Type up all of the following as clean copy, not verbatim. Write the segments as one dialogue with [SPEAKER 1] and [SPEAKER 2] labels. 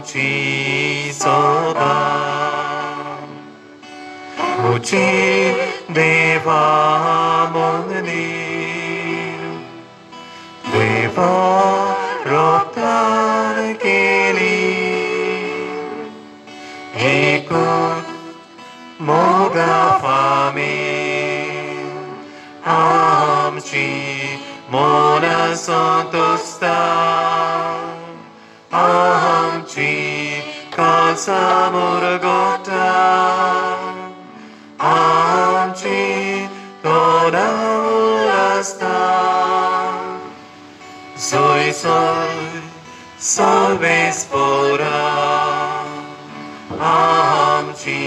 [SPEAKER 1] आमची सोबा 오직 내와 먹으니 외로웠다는 길이 이곳 뭐가 밤에 암지 몰아서 도스타 암지 가사 모르겠다 암지 돌아오라스타 soy vez fora amci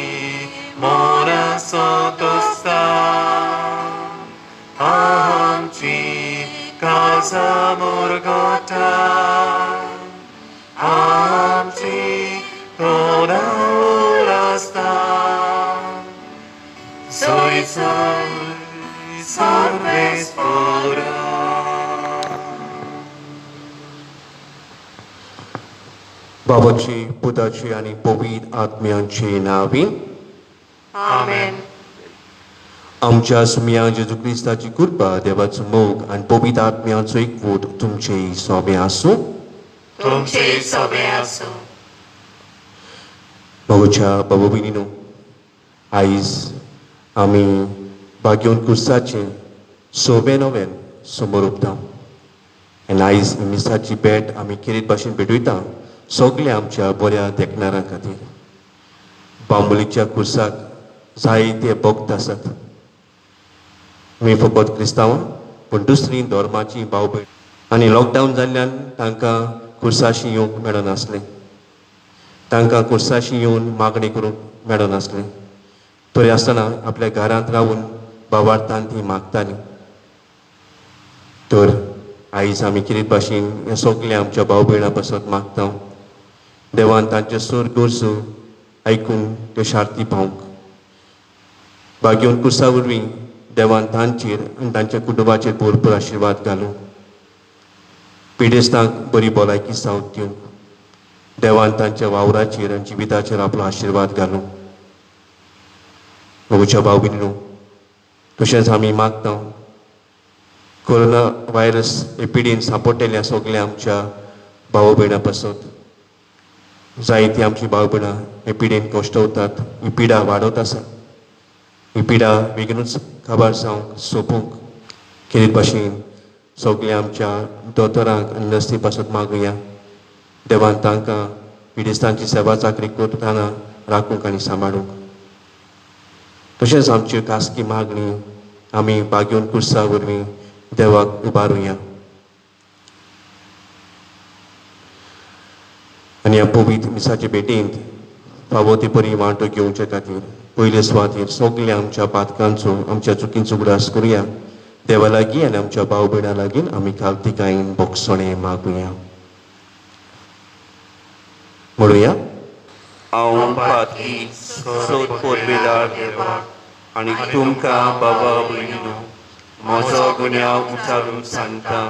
[SPEAKER 1] moraso tosta amci casa morgota amci toda soy vez fora.
[SPEAKER 2] बाबाची पुताची आणि पवित्र आत्म्यांचे नावी
[SPEAKER 3] आमेन.
[SPEAKER 2] आमच्या सुमिया जेजू ख्रिस्ताची कृपा देवाचं मोग आणि पवित्र आत्म्याचो एकवट तुमचे सोबे आसूं
[SPEAKER 3] तुमचे सोबे आसूं.
[SPEAKER 2] बाबाच्या बाबा भयणीनो आयज आमी भाग्योन कुर्साचे सोबे नवेन समोर उरता आनी आयज मिसाची भेट आमी किरीत भाशेन भेटयता सगळ्या आमच्या बऱ्या देखणाऱ्यां खातीर. बांबोलीच्या कुर्साक जायते भक्त आसात. आमी फकत क्रिस्तांवां पूण दुसरी धर्माची भाव भयण आनी लॉकडावन जाल्ल्यान तांकां कुर्साशी येवंक मेळनासलें. तांकां कुर्साशी येवन मागणी करूंक मेळनासलें. तरी आसतना आपल्या घरांत रावून भावार्थान ती मागतालीं. तर आयज आमी कितें भाशेन हे सगळे आमच्या भाव भयणां पासत मागता देवान तांचे सूर गरजो आयकून त्यो शार्ती पावंक. भाग्योन कुर्सा वरवीं देवान तांचेर आनी तांच्या कुटुंबाचेर भरपूर आशिर्वाद घालूं. पिडेस्तांक बरी भलायकी सावंत दिवंक देवान तांच्या वावराचेर आनी जिविताचेर आपलो आशिर्वाद घालूं. म्हज्या भाव भयणीनो तशेंच आमी मागता कोरोना व्हायरस एपिडेन सांपडलेल्या सगळ्या आमच्या भाव भयणां पासत जायतीं आमची भाव भयणां हे पिडेन कश्टवतात. ही पिडा वाडत आसा. ही पिडा बेगीनूच खबर जावंक सोंपूंक कितें भाशेन सगळ्या आमच्या दोतोरांक आनी नर्सी पासत मागुया देवान तांकां पिडेस्तांची सेवा चाकरी करतना राखूंक आनी सांबाळूंक. तशेंच आमची खासगी मागणी आमी भाग्योन कुर्सा वरवीं देवाक उबारुया. आनी ह्या पवित्र मिसाचे भेटेंत फावो ती बरी वांटो घेवचे खातीर पयले सुवातेर सगळ्या आमच्या पातकांचो आमच्या चुकींचो उगडास करुया. देवा लागीं आनी आमच्या भाव भयणां लागीं आमी खालतिकायेन बोगसणे मागुया. म्हणुया
[SPEAKER 4] हांव पातकी सोद पोरबेदार देवाक आनी तुमकां बाबा भयणीनो म्हजो गुन्यांव उचारून सांगता.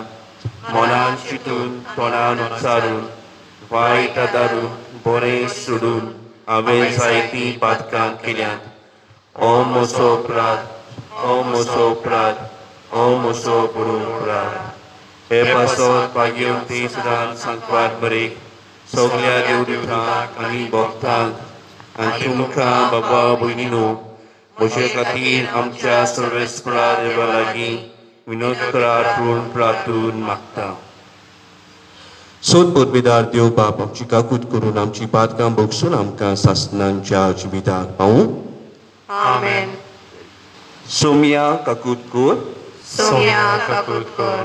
[SPEAKER 4] मनान चिंतून तोंडान उच्चारून वायट आदारून बरें सोडून हांवें जायतीं पातकां केल्यांत. ओ म्हजो अपराध, ओ म्हजो अपराध, ओ म्हजो बरो अपराध. हे पासत भाग्योन ते सदां सांगपाक बरें सगळ्या देवदूतांक आनी भक्तांक आनी तुमकां बाबा भयणीनो म्हजे खातीर आमच्या सर्वेस्परा देवा लागीं विनोद करारून प्रार्थून मागता.
[SPEAKER 2] सोद पोरबेदार देव बाप आमची काकूट करून आमची पातकां बोगसून आमकां सासणांच्या जिविताक पावूं.
[SPEAKER 3] आमेन.
[SPEAKER 4] सोम्या काकूट कोर,
[SPEAKER 3] सोम्या काकूट कर,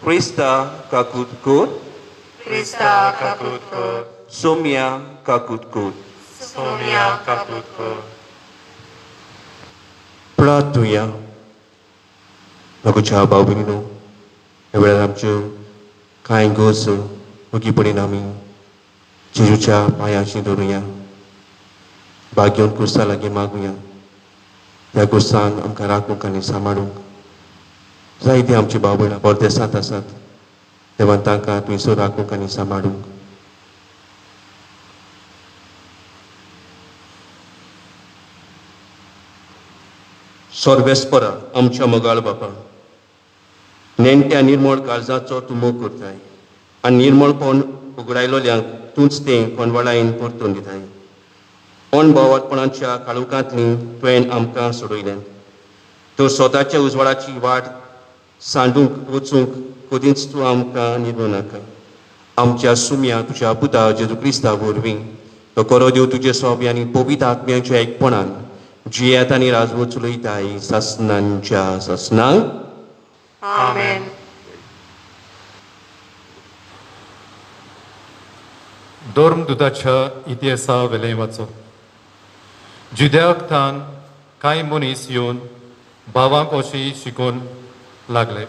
[SPEAKER 4] क्रिस्ता काकूट कोर,
[SPEAKER 3] क्रिस्ता काकूट कर,
[SPEAKER 4] सोम्या काकूट कोर.
[SPEAKER 3] सोम्या काकूट कर.
[SPEAKER 2] प्रार्थुया. नगोच्या भाव भयणीनो ह्या वेळार आमच्यो कांय गरजो ओगीपणीन आमी जेजूच्या पांयाची दवरुया. भाग्योन कुर्सा लागीं मागुया. ह्या कुर्सान आमकां राखूंक आनी सांबाळूंक. जायतीं आमची भाव भयणां परदेसांत आसात. देवान तांकां थंयसर राखूंक आनी सांबाळूंक. सोर्बेस्परा आमच्या मोगाळ बापा नेणट्या निर्मळ काळजाचो तूं मोग करताय आनी निर्मळपण उगडायलोल्यांक तूंच तें कोणवळायेन परतून दिताय. ओण बोवाळपणाच्या काळुकांतली तुवें आमकां सोडयलें. तर स्वताच्या उजवाडाची वाट सांडूंक वचूंक कदींच तूं आमकां निर्मळ नाका. आमच्या सुम्या तुज्या पुता जेजू क्रिस्ता वरवीं तो करो देव तुजे सोबी आनी पवित्र आत्म्याच्या एकपणान जियेत आनी राजवत चलयताय सासनांच्या सासनांक.
[SPEAKER 3] आमेन.
[SPEAKER 5] धर्मदुताच्या इतिहासा वेले वाचो. जुद्या वक्तान कांय मनीस येवन भावांक अशी शिकोवन लागले.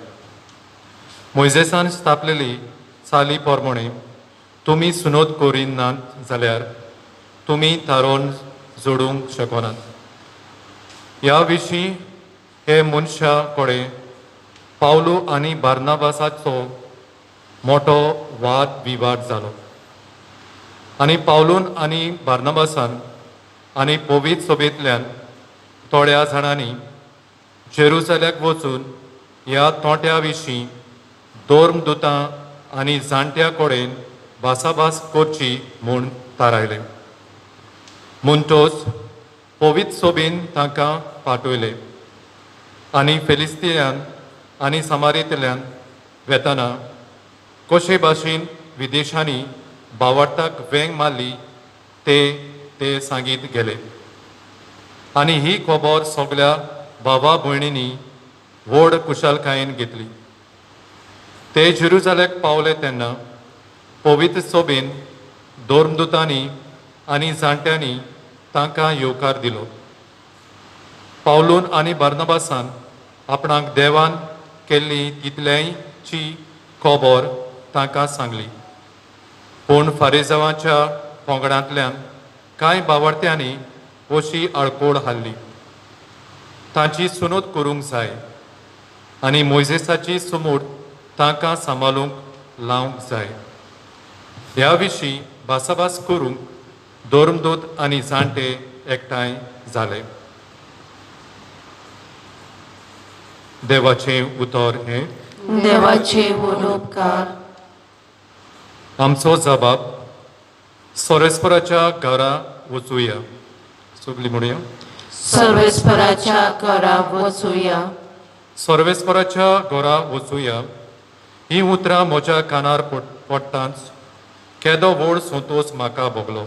[SPEAKER 5] मोइजेसान स्थापलेली चाली पोरमोणे तुमी सुनोद करिनात जाल्यार तुमी तारोन जोडूंक शकनात. ह्या विशीं हे मनशा कडेन पावलो आनी बार्नाबासाचो मोठो वाद विवाद जालो. आनी पावलून आनी बार्नाबासान आनी पवित्र सभेंतल्यान थोड्या जाणांनी जेरुसलेमाक वचून ह्या तोट्या विशीं धर्मदुतां आनी जाणट्या कडेन भासाभास करची म्हूण थारायलें. म्हणटच पवित्र सभेन तांकां पाठयले आनी फेलिस्तियान आनी समारींतल्यान वेताना कशे भाशेन विदेशांनी भावार्थाक वेंग मारली ते सांगीत गेले. आनी ही खबर सगळ्या भावा भयणींनी व्हड कुशलकायेन घेतली. ते जेरुसलेमाक पावले तेन्ना पवित्र सभेन धर्मदुतांनी आनी जाणट्यांनी तांकां येवकार दिलो. पावलून आनी बार्नाबासान आपणाक देवान केल्ली तितल्याची खबर तांकां सांगली. पूण फारिसांवाच्या पंगडांतल्यान कांय भावार्थ्यांनी अशी आडकोड हाडली. तांची सुनोद करूंक जाय आनी मोइजेसाची समूड तांकां सांबाळूंक लावंक जाय. ह्या विशीं भासाभास करूंक धर्मदूत आनी जाणटे एकठांय जाले. देवाचें उतर हें.
[SPEAKER 3] देवाचे उपकार.
[SPEAKER 5] आमचो जबाब सोरेस्पराच्या घरा वचूया. सगळीं म्हणुया.
[SPEAKER 3] सर्वेस्पराच्या घरा वचूया.
[SPEAKER 5] सर्वेस्पराच्या घरा वचूया ही उतरां म्हज्या कानार पडटाच केदो व्हड संतोश म्हाका भोगलो.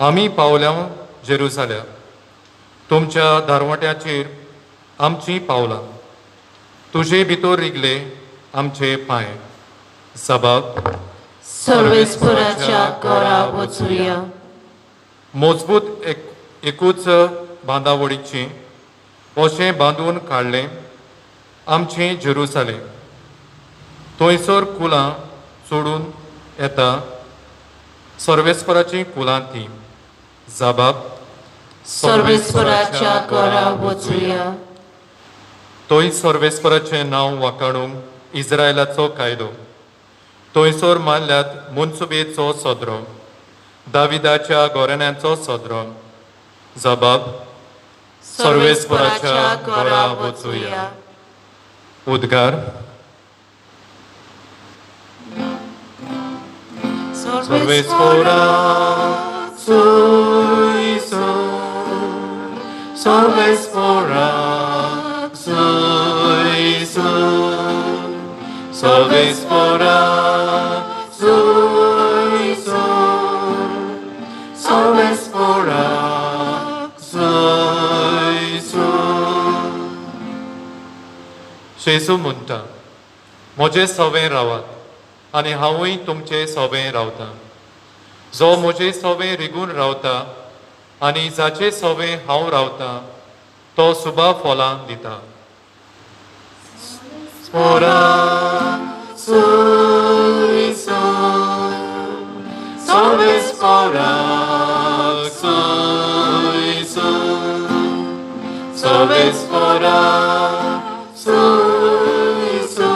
[SPEAKER 5] आमी पावल्या जेरुसलेम. तुमच्या दारवट्याचेर आमचीं पावलां. तुजे भितर रिगले आमचे पांय. जबाब
[SPEAKER 3] सर्वेस्पराच्या घरा वचूया.
[SPEAKER 5] मजबूत एकूच बांदावळीची अशें बांदून काडलें आमचें जेरुसलेम. थंयसर कुलां सोडून येता सर्वेस्पराची कुलां तीं. जबाब
[SPEAKER 3] सर्वेस्पराच्या घरा वचूया.
[SPEAKER 5] थंय सर्वेस्पराचें नांव वाखाणूंक इस्रायलाचो कायदो. थंयसर मारल्यात मुनसुबेचो सदरो. दाविदाच्या घोराण्यांचो सदरो. जबाब सर्वेस्पराच्या घरा वचूया. उद्गार. सर्वेस्परा सुइसो सर्वेस्परा suisu, salvespora, suisu, salvespora, suisu. जेजू म्हणटा, म्हजे सवें रावात आनी हांवूय तुमचे सवें रावतां. जो म्हजे सवें रिगून रावता आनी जाचे सवें हांव रावतां तो सुबा फळां दिता. Spora, suisu, salve spora, suisu, salve spora, suisu,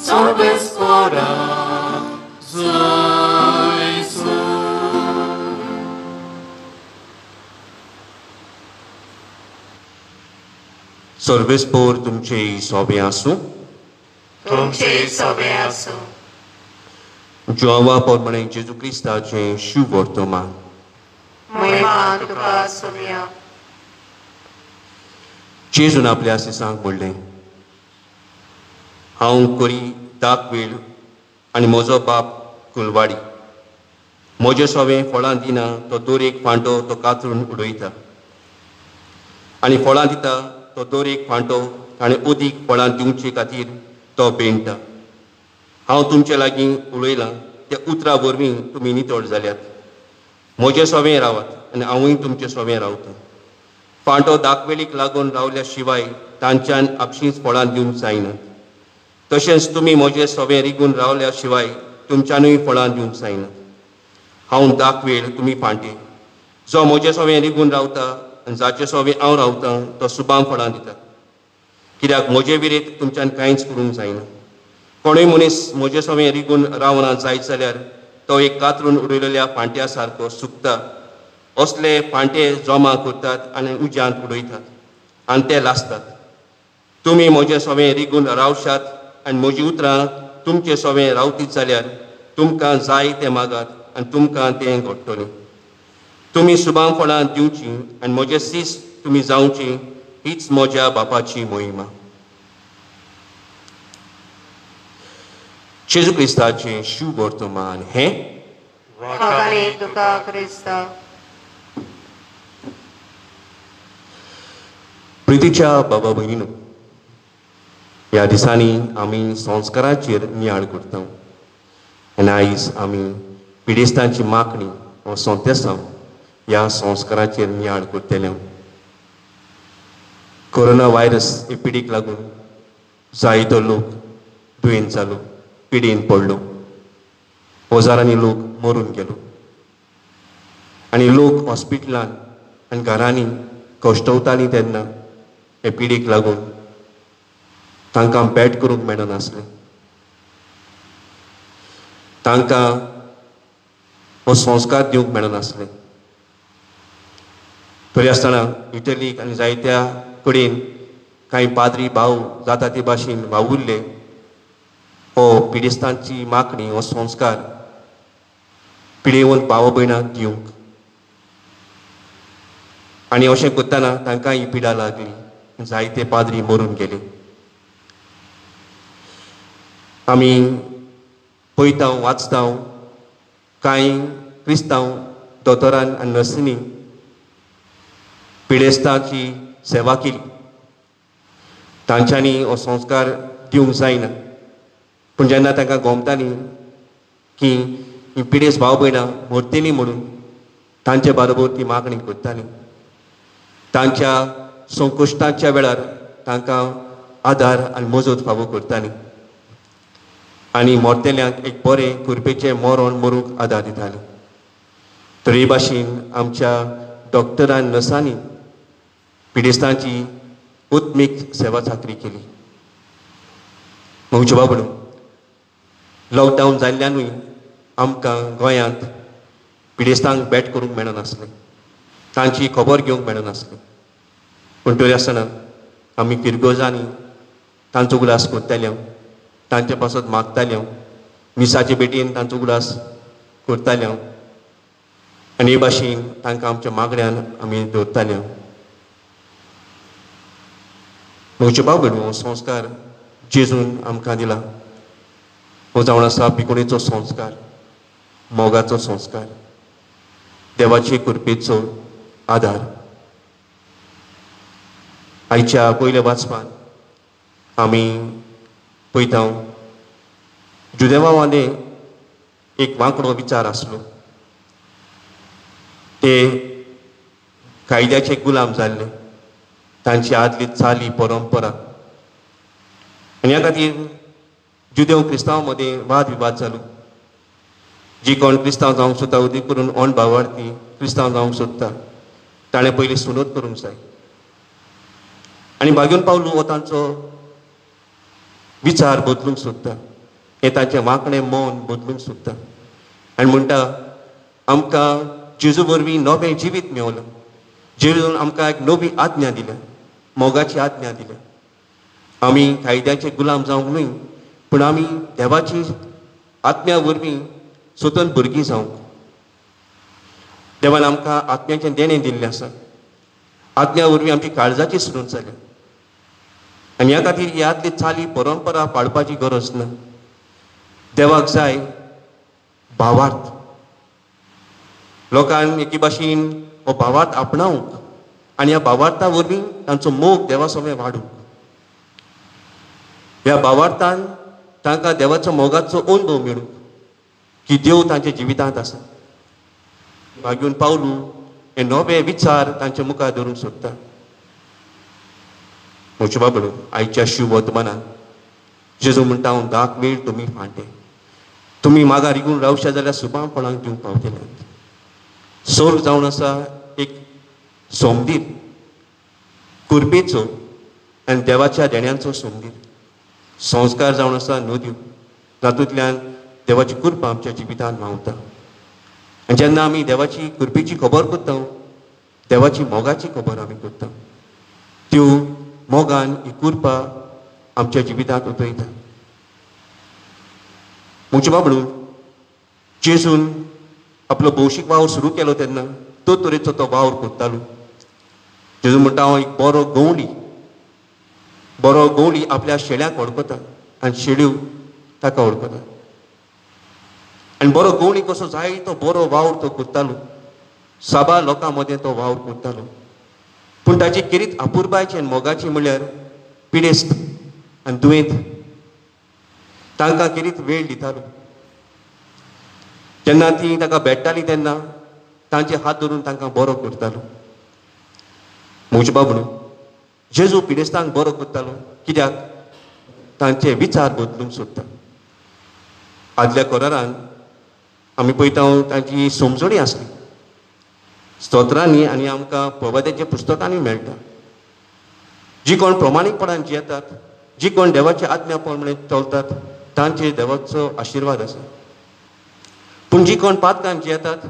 [SPEAKER 5] salve spora, suisu.
[SPEAKER 2] सर्वेस्पोर तुमचे सोबे आसूं
[SPEAKER 1] तुमचे सवे आसूं
[SPEAKER 2] जोवा पोरमणे जेजू क्रिस्ताचे शुभ वर्तमान
[SPEAKER 1] महिमा तुका सोव्या
[SPEAKER 2] जेजून आपल्या सिसांक म्हणलें हांव करी दाक वेळ आनी म्हजो बाप कुलवाडी म्हजें सोवें फळां दिना तो दर एक फांटो तो कातरून उडयता आनी फळां दिता तो दर एक फांटो ताणें अदीक फळां दिवचे खातीर तो भेंडटा हांव तुमचे लागीं उलयलां त्या उतरां वरवीं तुमी नितळ जाल्यात म्हजें सोवें रावात आनी हांवूय तुमचें सोवें रावतां फांटो दाखवेलीक लागून रावल्या शिवाय तांच्यान आपशींच फळां दिवंक जायनात तशेंच तुमी म्हजें सोवें रिगून रावल्या शिवाय तुमच्यानूय फळां दिवंक जायनात हांव दाखवेल तुमी फांटे जो म्हजें सोवें रिगून रावता आनी जाचें सोवें हांव रावतां तो सुबां फळां दिता कित्याक म्हजे विरेत तुमच्यान कांयच करूंक जायना कोणूय मनीस म्हजें सोवें रिगून रावना जायत जाल्यार तो एक कातरून उडयलेल्या फांट्या सारको सुकता असले फांटे जमा करतात आनी उज्यांत उडयतात आनी ते लासतात तुमी म्हजें सोवें रिगून रावशात आनी म्हजीं उतरां तुमचें सोवें रावतीत जाल्यार तुमकां जाय तें मागात आनी तुमकां तें घडटलें तुमी सुबां फळां दिवचीं आनी म्हजें सीस तुमी जावचीं हीच म्हज्या बापाची मोहिमा जेजू क्रिस्ताचें शुभ वर्तमान हें
[SPEAKER 1] वखाणे तुका क्रिस्ता
[SPEAKER 2] प्रितीच्या बाबा भयणीनो ह्या दिसांनी आमी संस्काराचेर नियाळ करता आनी आयज आमी पिडेस्तांची मागणी वा सोंतेसांव ह्या संस्काराचेर नियाळ करतले कोरोना व्हायरस हे पिडीक लागून जायतो लोक दुयेंत जालो पिडीन पडलो हजारांनी लोक मरून गेलो आनी लोक हॉस्पिटलान आनी घरांनी कश्टवतालीं तेन्ना हे पिडीक लागून तांकां बॅड करूंक मेळनासलें तांकां हो संस्कार दिवंक मेळनासलें तरी आसतना इटलीक आनी जायत्या कडेन कांय पाद्री भाव जाता ते भाशेन वावुरले हो पिडेस्तांची मागणी हो संस्कार पिडेवंत भाव भयणांक दिवंक आनी अशें करतना तांकां ही पिडा लागली जायते पाद्री मरून गेले आमी पळयता वाचता कांय क्रिस्तांव दोतोरान आनी नर्सींनी पिडेस्तांची सेवा केली तांच्यांनी हो संस्कार दिवंक जायना पूण जेन्ना तांकां गोमतालीं की ही पिडेस्त भाव भयणां मरतलीं म्हणून तांचे बरोबर ती मागणी करतालीं तांच्या संकश्टांच्या वेळार तांकां आदार आनी मजत फावो करतालीं आनी मरतल्यांक एक बरें कुरपेचें मरण मरूंक आदार दितालीं तर हे भाशेन आमच्या डॉक्टरान नर्सांनी पिडेस्तांची उत्मीक सेवा चाकरी केली म्हजे बाबडो लॉकडावन जाल्ल्यानूय आमकां गोंयांत पिडेस्तांक बॅट करूंक मेळनासलें तांची खबर घेवंक मेळनासली पूण तरी आसतना आमी किरगोजांनी तांचो उगडास करताले तांचे पासत मागताले मिसाचे भेटेन तांचो उगडास करताले आनी हे भाशेन तांकां आमच्या मागण्यांन आमी दवरताले म्हजे भाव भयणो संस्कार जेजून आमकां दिला हो जावन आसा भिकुणेचो संस्कार मोगाचो संस्कार देवाचे कृपेचो आधार आयच्या पयल्या वाचपान आमी पळयता जुदेवावाले एक वांकडो विचार आसलो ते कायद्याचे गुलाम जाल्ले तांची आदली चाली परंपरा आनी ह्या खातीर जुदेव क्रिस्तांव मदें वाद विवाद जालो जी कोण क्रिस्तांव जावंक सोदता उदीक करून ओण भावार्थी क्रिस्तांव जावंक सोदता ताणें पयलीं सुनोद करूंक जाय आनी भाग्यून पावलो हो तांचो विचार बदलूंक सोदता हें तांचें वांकडें मौन बदलूंक सोदता आनी म्हणटा आमकां जेजू वरवीं नवें जिवीत मेवलां जेजून आमकां एक नवी आज्ञा दिल्या मोगाची आज्ञा दिल्या. आमी कायद्याचे गुलाम जावंक न्हय, पूण आमी देवाची आत्म्या वरवीं स्वतंत्र भुरगीं जावंक. देवान आमकां आत्म्याचें देणें दिल्लें आसा. आत्म्या वरवीं आमची काळजाची सुरूंक जाल्या. आनी ह्या खातीर ह्या आदली चाली परंपरा पाळपाची गरज ना. देवाक जाय भावार्थ. लोकांक एके भाशेन हो भावार्थ आपणावंक आनी ह्या भावार्था वरवीं तांचो मोग देवा समेत वाडूंक. ह्या भावार्थान तांकां देवाचो मोगाचो अनुभव मेळूंक की देव तांच्या जिवितांत आसा. मागीर पावलू हे नवे विचार तांच्या मुखार धरूंक सोदता. म्हज्या बाबडो, आयच्या शुभ वर्तमानांत जेजू म्हणटा हांव दाक मेळ तुमी फांटे. तुमी मागा रिगून रावशा जाल्यार सुभापणाक दिवंक पावतले. सोर्ग जावन आसा एक सोमदीर, कुर्बेचो आनी देवाच्या देण्यांचो सोमदीर. संस्कार जावन आसा नद्यो, तातूंतल्यान देवाची कृपा आमच्या जिवितांत व्हांवता. आनी जेन्ना आमी देवाची कृपेची खबर करता, देवाची मोगाची खबर आमी करता, त्यो मोगान ही कृपा आमच्या जिवितांत उतरयता. म्हज्या बाबडो, जेजून आपलो भौशीक वावर सुरू केलो तेन्ना तो तरेचो तो वावर करतालो. जेजू म्हणटा हांव एक बरो गवळी आपल्या शेळ्यांक वळखता आनी शेळ्यो ताका वळखता. आनी बरो गवळी कसो जाय तो बरो वावर तो करतालो. साबा लोकां मदें तो वावर करतालो. पूण ताची किरीत अपुरबायची आनी मोगाची म्हळ्यार पिडेस्त आनी दुयेंत. तांकां किरीत वेळ दितालो. जेन्ना ती ताका भेट्टाली तेन्ना तांचे हात धरून तांकां बरो करतालो. म्हज्या बाबडो, जेजू पिडेस्तांक बरो करतालो कित्याक तांचे विचार बदलूंक सोदता. आदल्या कोरारान आमी पळयता तांची समजणी आसली स्तोत्रांनी आनी आमकां प्रवाद्याच्या पुस्तकांनी मेळटा. जी कोण प्रमाणीकपणान जियेतात, जी कोण देवाची आज्ञा प्रमाणे चलतात, तांचेर देवाचो आशिर्वाद आसा. पूण जी कोण पातकान जियेतात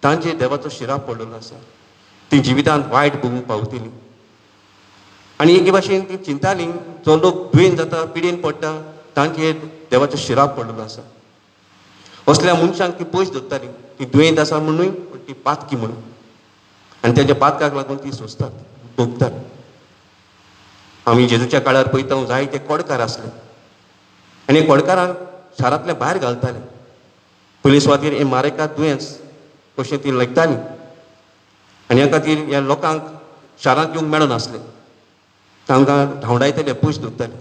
[SPEAKER 2] तांचेर देवाचो शिराप पडलेलो आसा. ती जिवितांत वायट भोगूंक पावतली. आनी एके भाशेन ती चिंताली जो लोक दुयेंत जाता, पिडेन पडटा, तांचेर देवाचो शिराप पडलेलो आसा. असल्या मनशांक ती पयस धरताली. ती दुयेंत आसा म्हणून, पूण ती पातकी म्हणून. आनी तेज्या पातकाक लागून ती सोंसतात, भोगतात. आमी जेजूच्या काळार पळयता जायते कोडकार आसले आनी कोडकारांक शारांतल्या भायर घालताले. पयले सुवातेर हे मारेकात दुयेंस कशें ती लेखताली आनी ह्या खातीर ह्या लोकांक शारांत येवंक मेळनासलें. तांकां धांवडायताले, पयस दवरताले.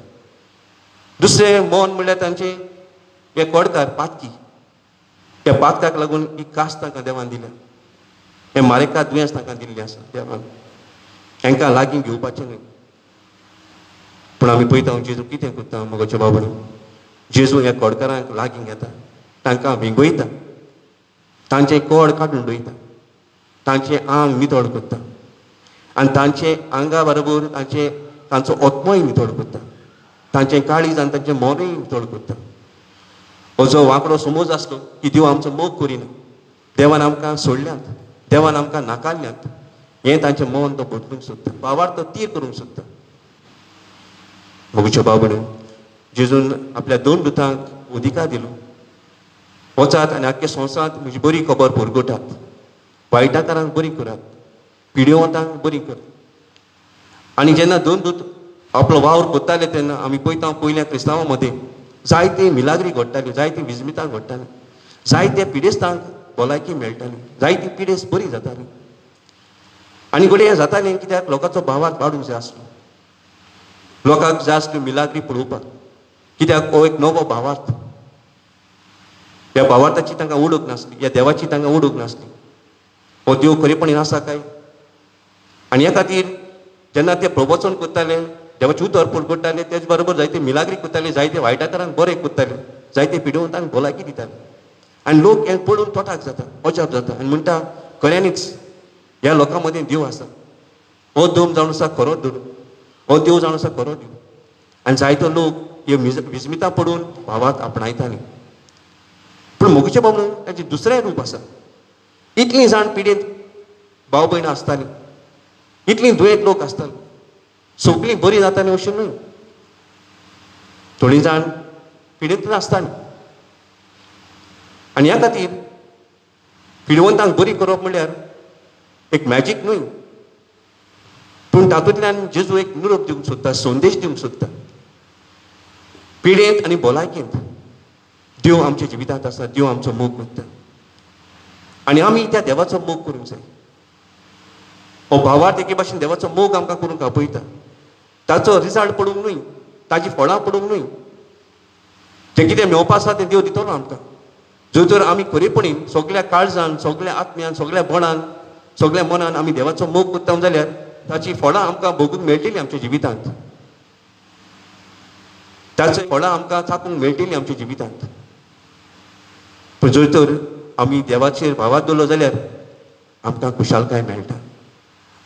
[SPEAKER 2] दुसरें मन म्हणल्यार तांचे हे कोडकार पातकी. त्या पातकाक लागून ही कास तांकां देवान दिल्या. हे मारेकात दुयेंस तांकां दिल्लें आसा देवान. हांकां लागीं घेवपाचें न्हय. पूण आमी पळयता जेजू कितें करता मोगाच्या बाबडो. जेजू ह्या कोडकारांक लागीं घेता, तांकां भिंगयता, तांचें कोड काडून उडयता, तांचें आंग नितळ करता आनी तांचे आंगा बरोबर तांचो आत्मोय नितळ करता, तांचें काळीज आनी तांचें मोनूय नितळ करता. हो जो वांकडो समज आसलो की देव आमचो मोग करिना, देवान आमकां सोडल्यात, देवान आमकां नाकारल्यात, हें तांचें मन तो बदलूंक सोदता, भावार्थ तो तीर करूंक सोदता. मोगच्या बाबडो, जेजून आपल्या 2 दुतांक अधिकार दिलो. वचात आनी आख्या संवसारांत म्हजी बरी खबर परगटात. वायटाकारांक बरी करात, पिड्योवंतांक बरी कर. आनी जेन्ना 2 दूत आपलो वावर करताले तेन्ना आमी पळयता पयल्या क्रिस्तांवां मदें जायते मिलाग्री घडटाल्यो, जायती विजमितां घडटालीं, जायते पिडेस्तांक भलायकी मेळटाली, जायती पिडेस्त बरी जाताली. आनी घडये हें जातालें कित्याक लोकांचो भावार्थ वाडूंक जाय आसलो. लोकांक जाय आसल्यो मिलाग्री पळोवपाक, कित्याक हो एक नवो भावार्थ. ह्या भावार्थाची तांकां ओळख नासली, ह्या देवाची तांकां ओळख नासली. हो देव खरेपणीन आसा काय. आनी ह्या खातीर जेन्ना ते प्रवचन करताले, देवाची उतर पडटाले, तेच बरोबर जायते मिलाग्री करताले, जायते वायटाकारांक बरें करताले, जायते पिडोवंतांक भलायकी दिताले. आनी लोक हें पळोवन तोटाक जाता, अजाप जाता आनी म्हणटा खऱ्यांनीच ह्या लोकां मदें देव आसा. हो देव जावन आसा खरो देव, हो देव जावन आसा खरो देव. आनी जायतो लोक ह्यो विस्मितां पडून भावार्थ आपणायताले. पूण मोगीच्या बाबडो ताचें दुसरें रूप आसा. इतलीं जाण पिडेंत भाव भयणां आसतालीं, इतलीं दुयेंत लोक आसताले, सगळीं बरी जाताली अशें न्हय. थोडीं जाण पिडेंत आसतालीं. आनी ह्या खातीर पिडवंतांक बरी करप म्हणल्यार एक मॅजीक न्हय, पूण तातूंतल्यान जेजू एक निरोप दिवंक सोदता, संदेश दिवंक सोदता. पिडेंत आनी भलायकेंत देव आमच्या जिवितांत आसा, देव आमचो मोग करता. आनी आमी त्या देवाचो मोग करूंक जाय. हो भावार्थ एके भाशेन देवाचो मोग आमकां करूंक आपयता. ताचो रिजल्ट पडूंक न्हय, ताजी फळां पडूंक न्हय. जें कितें मेळोवपा आसा तें देव दितलो आमकां. जर तर आमी खरेपणीन सगळ्या काळजान, सगळ्या आत्म्यान, सगळ्या मनान, सगळ्या मनान आमी देवाचो मोग करता जाल्यार ताची फळां आमकां भोगूंक मेळटलीं आमच्या जिवितांत. ताची फळां आमकां चाखूंक मेळटलीं आमच्या जिवितांत. पूण जर तर आमी देवाचेर भावार्थ दवरलो जाल्यार आमकां खुशालकाय मेळटा.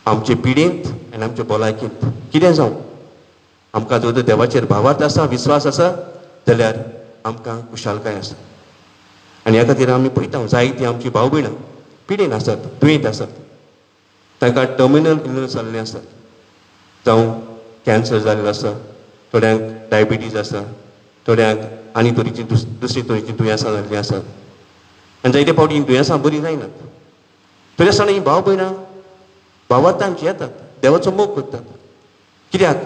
[SPEAKER 2] आमचे पिडेंत आनी आमच्या भलायकेंत कितें जावं आमकां जर तर देवाचेर भावार्थ आसा, विस्वास आसा जाल्यार आमकां खुशालकाय आसा. आनी ह्या खातीर आमी पळयता जायतीं आमची भाव भयणां पिडेन आसात, दुयेंत आसात. तांकां टर्मिनल इलनेस जाल्लें आसात. जावं कॅन्सर जाल्लो आसा, थोड्यांक डायबिटीज आसा, थोड्यांक आनी तरेचीं दुसरे तरेचीं दुयेंसां जाल्लीं आसात. आनी जायते फावटी हीं दुयेंसां बरीं जायनात. तरी आसतना हीं भाव भयणां भावार्थांत येतात, देवाचो मोग करतात. कित्याक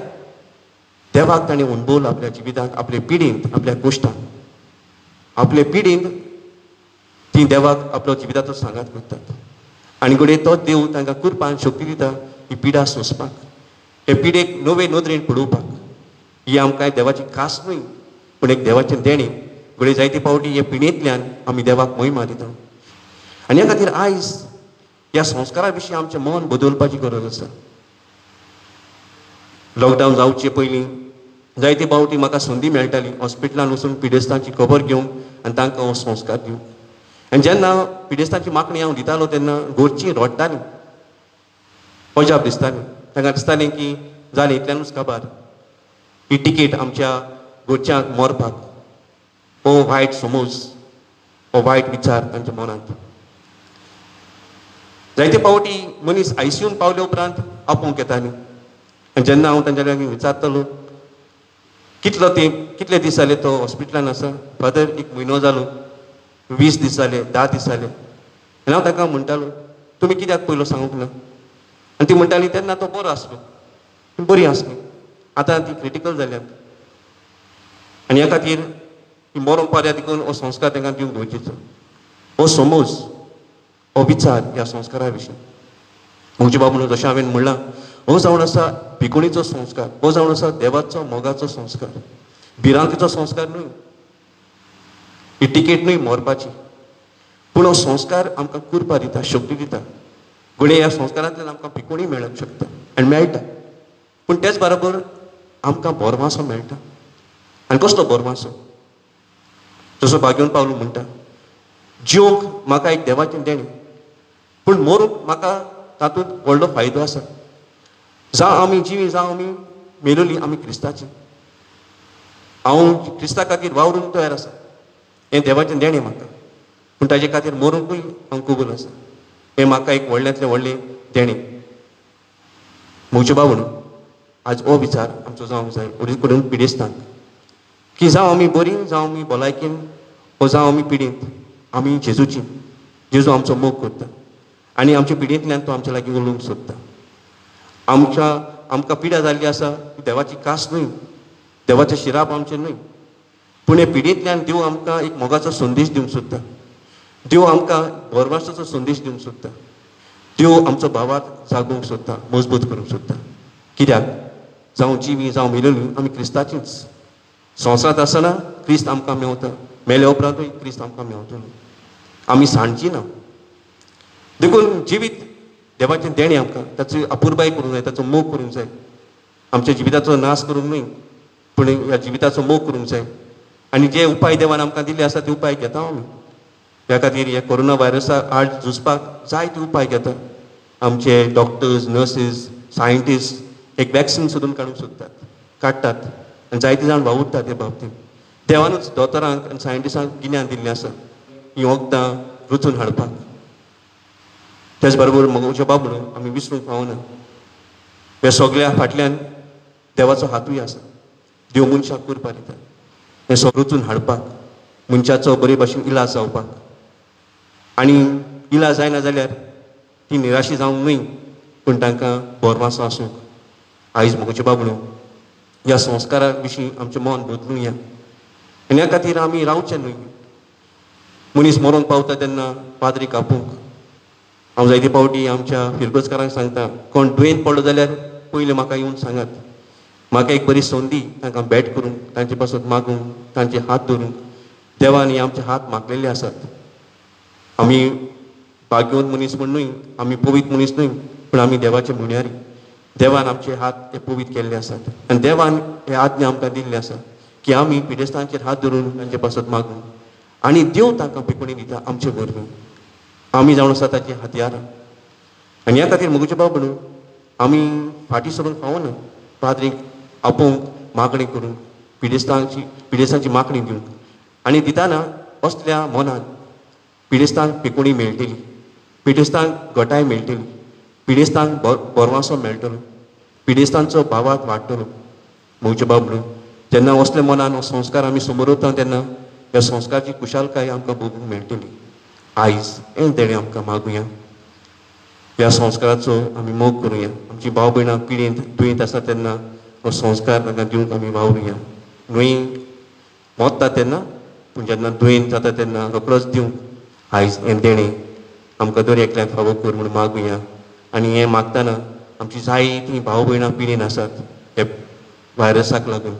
[SPEAKER 2] देवाक ताणें अणभवलो आपल्या जिवितांत, आपले पिडेंत, आपल्या कश्टांत. आपले पिडेंत ती देवाक आपलो जिविताचो सांगात करतात. आनी घडये तोच देव तांकां कृपान शक्ती दिता ही पिडा सोंसपाक, हे पिडेक नवे नदरेन पळोवपाक. ही आमकां देवाची खास न्हय, पूण एक देवाचें देणें. घडये जायते फावटी हे पिडेंतल्यान आमी देवाक महिमा दिता. आनी ह्या खातीर आयज ह्या संस्कारा विशीं आमचें मन बदलपाची गरज आसा. लॉकडावन जावचे पयलीं जायते फावटी म्हाका संदी मेळटाली हॉस्पिटलांत वचून पिडेस्तांची खबर घेवंक आनी तांकां हो संस्कार दिवंक. आनी जेन्ना पिडेस्तांची मागणी हांव दितालो तेन्ना घरचीं रडटालीं, अजाप दिसताली. तांकां दिसतालें की जालें इतल्यानूच काबार, ही टिकेट आमच्या घरच्यांक मरपाक. हो वायट समज, हो वायट विचार तांच्या मनांत. जायते फावटी मनीस आयसीयून पावले उपरांत आपोवंक येतालीं. आनी जेन्ना हांव तांच्या लागीं विचारतालो कितले दीस जाले तो हॉस्पिटलांत आसा, फादर 1 म्हयनो जालो, 20 दीस जाले, 10 दीस जाले. आनी हांव तांकां म्हणटालो तुमी कित्याक पयलो सांगूंक ना. आनी ती म्हणटाली तेन्ना तो बरो आसलो, बरी आसली, आतां ती क्रिटिकल जाल्यात. आनी ह्या खातीर ही मरोंक पाऱ्या देखून हो संस्कार तांकां दिवंक गरजेचो. हो समज, हो विचार ह्या संस्कारा विशीं म्हजे बाबून जशें हांवें म्हणलां, हो जावन आसा भिकुणीचो संस्कार, हो जावन आसा देवाचो मोगाचो संस्कार. भिरांतीचो संस्कार न्हय, ही टिकेट न्हय मरपाची, पूण हो संस्कार आमकां कृपा दिता, शक्ती दिता. घडये ह्या संस्कारांतल्यान आमकां भिकुणी मेळूंक शकता आनी मेळटा. पूण तेच बरोबर आमकां बोरमासो मेळटा. आनी कसलो बोरमासो? जसो भाग्योन पावलो म्हणटा, जिवंक म्हाका एक देवाचें देणें, पूण मरूंक म्हाका तातूंत व्हडलो फायदो आसा. जावं आमी जिवी, जावं आमी मेलोलीं, आमी क्रिस्ताची. हांव क्रिस्ता खातीर वावरूंक तयार आसा. हें देवाचें देणें म्हाका, पूण ताजे खातीर मरूंकूय हांव कबूल आसा. हें म्हाका एक व्हडल्यांतलें व्हडलें देणें. म्हजे बाबून आज हो विचार आमचो जावंक जाय उरी करून पिडेस्तांक, की जावं आमी बरीं, जावं आमी भलायकेन, वा जावं आमी पिडेंत, आमी जेजूची. जेजू आमचो मोग करता आनी आमच्या पिडेंतल्यान तो आमच्या लागीं उलोवंक सोदता. आमकां पिडा जाल्ली आसा ती देवाची कास न्हय, देवाचें शिराप आमचें न्हय, पूण हे पिडेंतल्यान देव आमकां एक मोगाचो संदेश दिवंक सोदता. देव आमकां बोरमासाचो संदेश दिवंक सोदता. देव आमचो भावार्थ जागोवंक सोदता, मजबूत करूंक सोदता. कित्याक जावं जिवी, जावं मेलोलीं, आमी क्रिस्ताचींच. संवसारांत आसतना क्रिस्त आमकां मेवता, मेले उपरांतूय क्रिस्त आमकां मेवतलो. आमी सांडची ना. देखून जिवीत देवाचें देणें आमकां ताची अपुरबाय करूंक जाय, ताचो मोग करूंक जाय. आमच्या जिविताचो नाश करूंक न्हय, पूण ह्या जिविताचो मोग करूंक जाय. आनी जे उपाय देवान आमकां दिले आसा ते उपाय घेता आमी. ह्या खातीर हे कोरोना वायरसा आड झुजपाक जायते उपाय घेता. आमचे डॉक्टर्स, नर्सीस, सायंटिस्ट एक वॅक्सीन सोदून काडूंक सोदतात, काडटात. आनी जायते जाण वावुरतात हे बाबतींत. देवानूच दोतोरांक आनी सायंटिस्टांक गिन्यान दिल्लें आसा हीं वखदां रचून हाडपाक. तेच बरोबर म्हज्या बाबून आमी विसरूंक पावना. हे सगळ्या फाटल्यान देवाचो हातूय आसा. देव मनशाक करपा दिता हें सगळें रचून हाडपाक, मनशाचो बरे भाशेन इलाज जावपाक. आनी इलाज जायना जाल्यार ती निराशी जावंक न्हय, पूण तांकां बोरमासो आसूंक. आयज मुगोचे बाबणो, ह्या संस्कारा विशीं आमचें मन बदलुया. आनी ह्या खातीर आमी रावचें न्हय. मनीस मरोंक पावता तेन्ना पाद्री कापूंक. हांव जायते फावटी आमच्या फिरगोजकारांक सांगता, कोण दुयेंत पडलो जाल्यार पयलीं म्हाका येवन सांगात. म्हाका एक बरी संदी तांकां भेट करूंक, तांचे पासून मागूंक, तांचे हात धरूंक. देवान हे आमचे हात मागलेले आसात. आमी भाग्यवंत मनीस म्हण न्हय, आमी पवित्र मनीस न्हय, पूण आमी देवाचे मुण्यारी. देवान आमचे हात हे पवित्र केल्ले आसात. आनी देवान हे आज्ञा आमकां दिल्ली आसा की आमी पिडेस्तांचेर हात धरून तांचे पासून मागूंक. आनी देव तांकां पिकोणी दिता आमचे वरवीं. आमी जावन आसा ताचे हत्यार. आनी ह्या खातीर मुगोचे बाबणो, आमी फाटीं सरून फावना. पाद्रीक आपोवंक, मागणी करूंक, पिडेस्तांची मागणी दिवंक. आनी दिताना असल्या मनान पिडेस्तांक पिकोणी मेळटली, पिडेस्तांक घटाय मेळटली, पिडेस्तांक बोरमासो मेळटलो, पिडेस्तांचो भावार्थ वाडटलो. मुगोचे बाबणो, जेन्ना असल्या मनान हो संस्कार आमी समोर वता तेन्ना ह्या संस्काराची कुशालकाय आमकां भोगूंक मेळटली. आयज हें देणें आमकां मागुया. ह्या संस्काराचो आमी मोग करुया. आमची भाव भयणां पिडेंत दुयेंत आसा तेन्ना हो संस्कार तांकां दिवंक आमी वावरुया. न्हय मोत्ता तेन्ना, पूण जेन्ना दुयेंत जाता तेन्ना रोखडोच दिवंक. आयज हें देणें आमकां दर एकल्याक फावो कर म्हूण मागुया. आनी हें मागतना आमची जायतीं भाव भयणां पिडेन आसात हे व्हायरसाक लागून,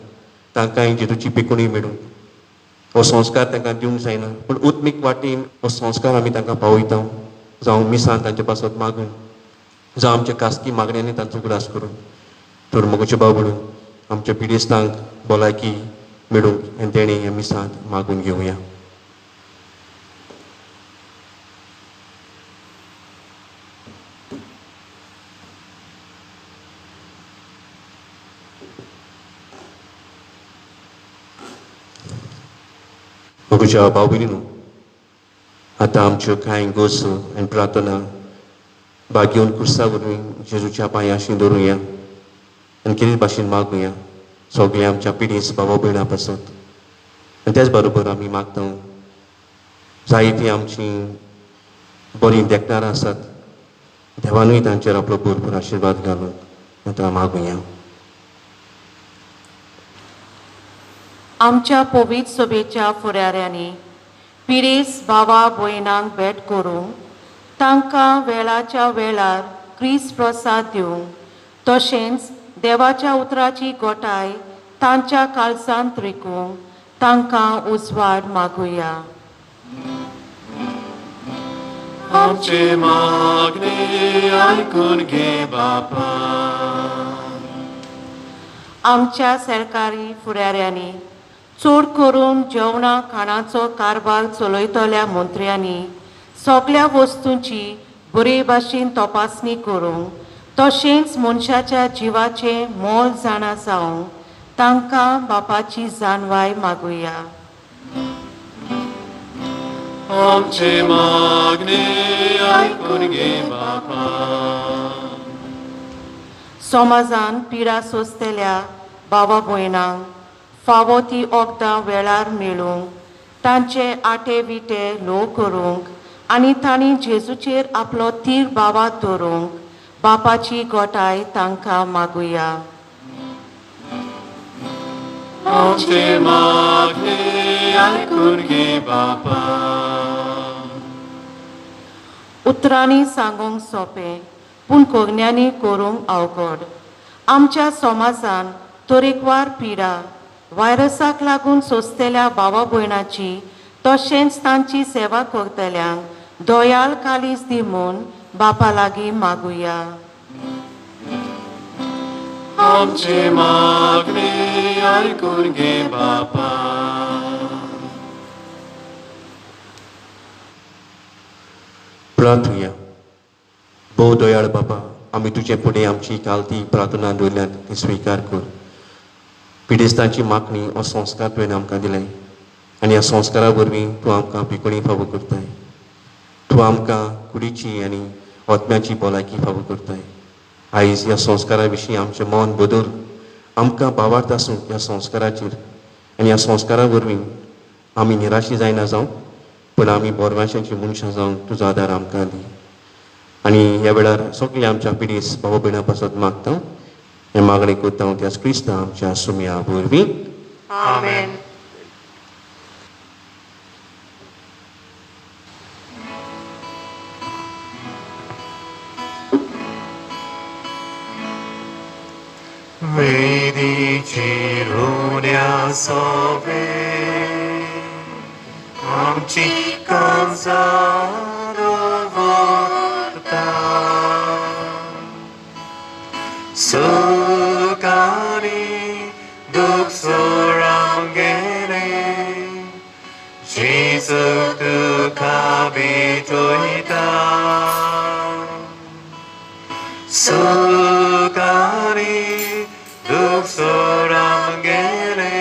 [SPEAKER 2] तांकांय जेजूची पिकोणी मेळूंक हो संस्कार तांकां दिवंक जायना. पूण उत्मीक वाटेन हो संस्कार आमी तांकां पावयता. जावं मिसान तांचे पासत मागून, जावं आमच्या खासगी मागण्यांनी तांचो उगडास करून. तर मुगोचे बाबडो, आमच्या पिडेस्तांक भलायकी मेळूंक हें देणें हें मिसांत मागून घेवया. मुगोच्या भाव भयणीनो, आतां आमच्यो कांय गोस आनी प्रार्थना भाग्यवन कुर्सा वरवीं जेजूच्या पांयाशी दवरुया आनी कितें भाशेन मागुया सगळ्या आमच्या पिडीस भावा भयणां पासून. आनी त्याच बरोबर आमी मागता जायतीं आमचीं बरीं देखणारां आसात, देवानूय तांचेर आपलो भरपूर आशिर्वाद घालून आतां मागुया.
[SPEAKER 3] आमच्या पवित्र सभेच्या फुडाऱ्यांनी पिडेस भावा भयणांक भेट करूंक, तांकां वेळाच्या वेळार क्रिस्त प्रसाद दिवंक, तशेंच देवाच्या उतराची गोठाय तांच्या काळजांत रिकूंक तांकां उजवाड मागुया.
[SPEAKER 5] आमचे मागणे आयकून घे बापा.
[SPEAKER 3] आमच्या सरकारी फुडाऱ्यांनी, चड करून जेवणा खाणाचो कारभार चलयतल्या मंत्र्यांनी सगळ्या वस्तूंची बरे भाशेन तपासणी करूंक, तशेंच मनशाच्या जिवाचें मोल जाणा जावंक तांकां बापाची जाणवाय मागुया.
[SPEAKER 5] आमचे मागणे आयकून घे बापा.
[SPEAKER 3] समाजान पिडा सोंसतल्या भावा भयणांक फावो ती वखदां वेळार मेळूंक, तांचे आटे विटे लो करूंक आनी तांणी जेजूचेर आपलो तीर भावात दवरूंक बापाची गोठाय तांकां मागुया.
[SPEAKER 5] आमचे मागणे आयकून घे बापा.
[SPEAKER 3] उतरांनी सांगूंक सोंपें, पूण कोगण्यांनी करूंक अवघड. आमच्या समाजान तरेकवार पिडा व्हायरसाक लागून सोंसतल्या भावा भयणांची तशेंच तांची सेवा करतल्यांक दोयाल कालीज दी म्हूण बापा लागीं मागुया.
[SPEAKER 5] आमचे मागणे आयकून घे बापा.
[SPEAKER 2] प्रार्थुया. भोव दोयाळ बाबा, आमी तुजे फुडें आमची कालती प्रार्थना दवरल्यात ती स्विकार कर. पिडेस्तांची मागणी हो संस्कार तुवें आमकां दिलाय आनी ह्या संस्कारा वरवीं तूं आमकां पिकोणी फावो करताय. तूं आमकां कुडीची आनी आत्म्याची भलायकी फावो करताय. आयज ह्या संस्कारा विशीं आमचें मन बदल आमकां बाबार्थ आसूं ह्या संस्काराचेर आनी ह्या संस्कारा वरवीं आमी निराशी जायना जावं पूण आमी बोरमाश्यांची मनशां जावंक तुजो आदार आमकां दी. आनी ह्या वेळार सगळ्या आमच्या पिडीस बाबा भयणां पासत मागता हें मागणें करता हांव त्याच क्रिस्तांव आमच्या सुमया वरवीं.
[SPEAKER 1] आमेन.
[SPEAKER 6] वेदीची रुण्या सोबे आमची कांजार वार्ता सुखानी दुख सोराम गेले जेजू तुका भेटोयता सुखानी दुख सोराम गेले